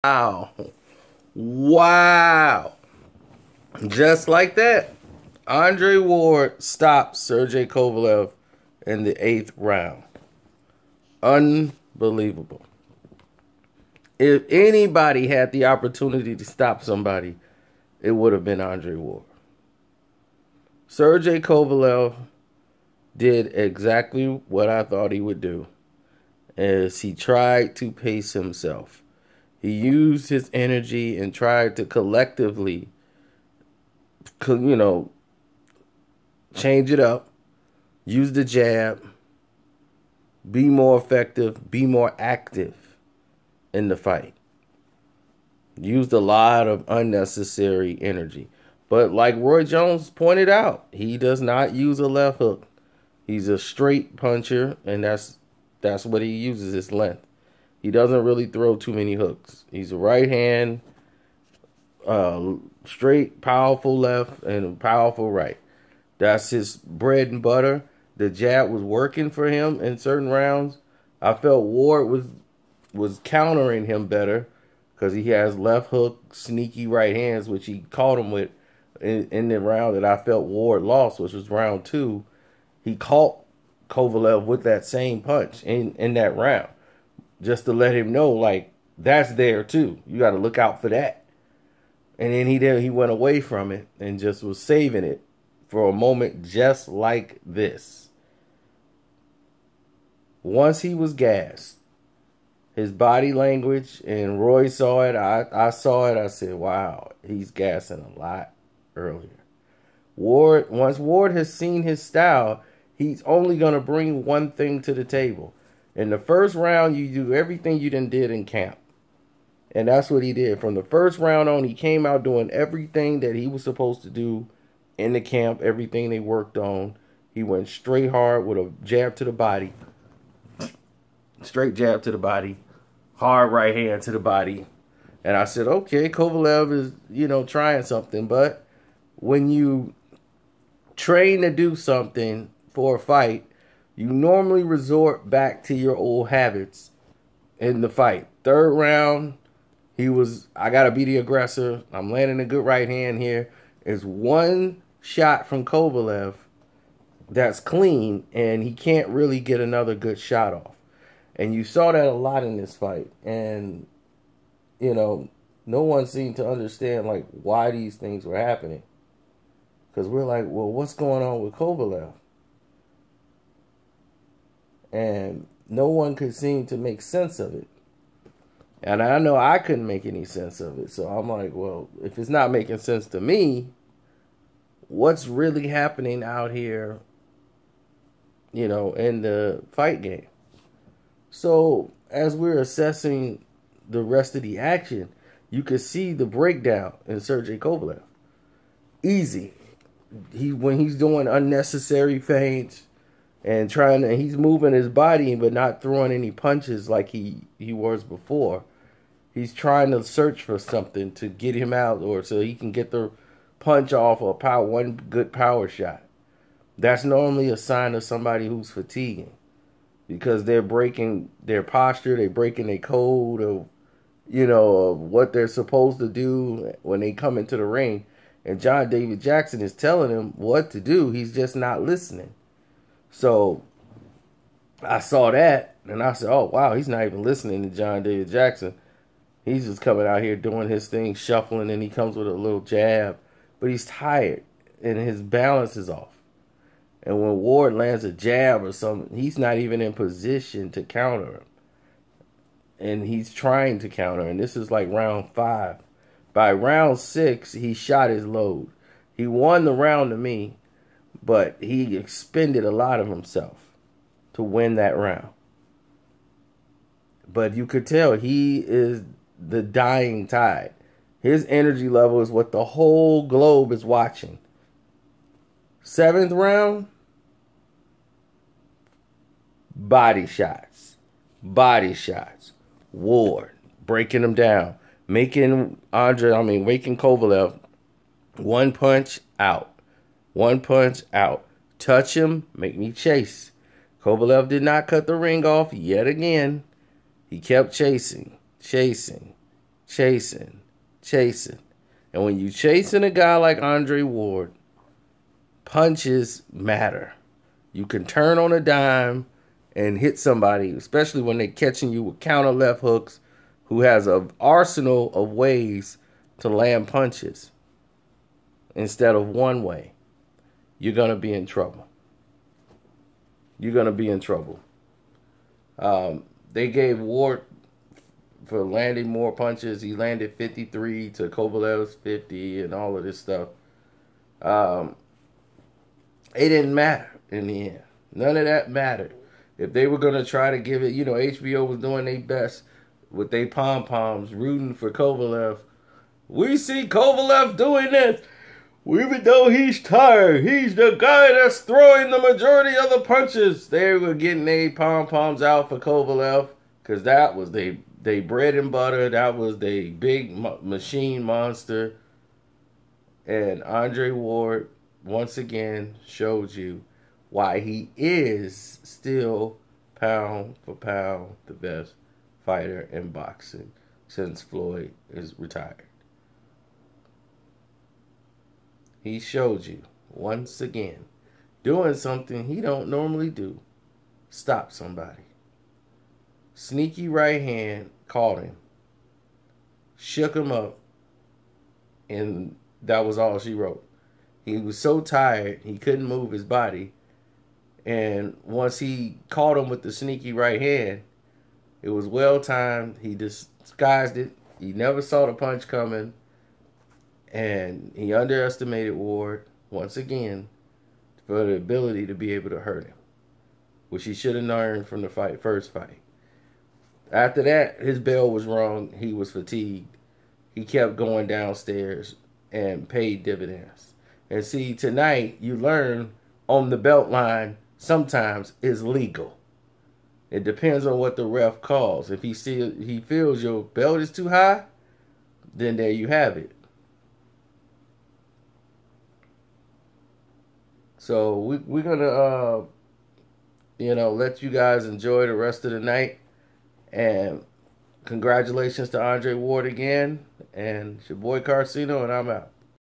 Wow. Wow. Just like that, Andre Ward stopped Sergey Kovalev in the 8th round. Unbelievable. If anybody had the opportunity to stop somebody, it would have been Andre Ward. Sergey Kovalev did exactly what I thought he would do, as he tried to pace himself. He used his energy and tried to collectively, change it up, use the jab, be more effective, be more active in the fight. Used a lot of unnecessary energy. But like Roy Jones pointed out, he does not use a left hook. He's a straight puncher, and that's what he uses, his length. He doesn't really throw too many hooks. He's a right hand, straight, powerful left, and a powerful right. That's his bread and butter. The jab was working for him in certain rounds. I felt Ward was countering him better because he has left hook, sneaky right hands, which he caught him with in the round that I felt Ward lost, which was round 2. He caught Kovalev with that same punch in that round, just to let him know, like, that's there too. You got to look out for that. And then he went away from it and just was saving it for a moment just like this. Once he was gassed, his body language, and Roy saw it, I saw it, I said, wow, he's gassing a lot earlier. Once Ward has seen his style, he's only going to bring one thing to the table. In the first round, you do everything you done did in camp. And that's what he did. From the first round on, he came out doing everything that he was supposed to do in the camp, everything they worked on. He went straight hard with a jab to the body. Straight jab to the body. Hard right hand to the body. And I said, okay, Kovalev is, trying something. But when you train to do something for a fight, you normally resort back to your old habits in the fight. Third round, I got to be the aggressor. I'm landing a good right hand here. It's one shot from Kovalev that's clean, and he can't really get another good shot off. And you saw that a lot in this fight. And, no one seemed to understand, like, why these things were happening. Because we're like, well, what's going on with Kovalev? And no one could seem to make sense of it. And I know I couldn't make any sense of it. So I'm like, well, if it's not making sense to me, what's really happening out here, in the fight game? So as we're assessing the rest of the action, you could see the breakdown in Sergey Kovalev. Easy. When he's doing unnecessary feints and he's moving his body but not throwing any punches like he was before. He's trying to search for something to get him out, or so he can get the punch off or one good power shot. That's normally a sign of somebody who's fatiguing, because they're breaking their posture, they're breaking their code of, of what they're supposed to do when they come into the ring. And John David Jackson is telling him what to do. He's just not listening. So I saw that, and I said, oh, wow, he's not even listening to John David Jackson. He's just coming out here doing his thing, shuffling, and he comes with a little jab. But he's tired, and his balance is off. And when Ward lands a jab or something, he's not even in position to counter him. And he's trying to counter, and this is like round 5. By round 6, he shot his load. He won the round to me, but he expended a lot of himself to win that round. But you could tell he is the dying tide. His energy level is what the whole globe is watching. 7th round, body shots. Body shots. Ward breaking him down. Making Kovalev one punch out. One punch out. Touch him, make me chase. Kovalev did not cut the ring off yet again. He kept chasing. chasing, chasing. And when you chasing a guy like Andre Ward, punches matter. You can turn on a dime and hit somebody, especially when they're catching you with counter left hooks, who has an arsenal of ways to land punches instead of one way. You're going to be in trouble. You're going to be in trouble. They gave Ward for landing more punches. He landed 53 to Kovalev's 50 and all of this stuff. It didn't matter in the end. None of that mattered. If they were going to try to give it, HBO was doing their best with their pom-poms, rooting for Kovalev. We see Kovalev doing this. Even though he's tired, he's the guy that's throwing the majority of the punches. They were getting their pom-poms out for Kovalev because that was their bread and butter. That was their big machine monster. And Andre Ward, once again, showed you why he is still pound for pound the best fighter in boxing since Floyd is retired. He showed you, once again, doing something he don't normally do. Stop somebody. Sneaky right hand caught him. Shook him up. And that was all she wrote. He was so tired, he couldn't move his body. And once he caught him with the sneaky right hand, it was well timed. He disguised it. He never saw the punch coming. And he underestimated Ward, once again, for the ability to be able to hurt him, which he should have learned from the first fight. After that, his bell was rung. He was fatigued. He kept going downstairs and paid dividends. And see, tonight, you learn on the belt line sometimes is legal. It depends on what the ref calls. If he feels your belt is too high, then there you have it. So we're gonna let you guys enjoy the rest of the night. And congratulations to Andre Ward again. And it's your boy Carcino, and I'm out.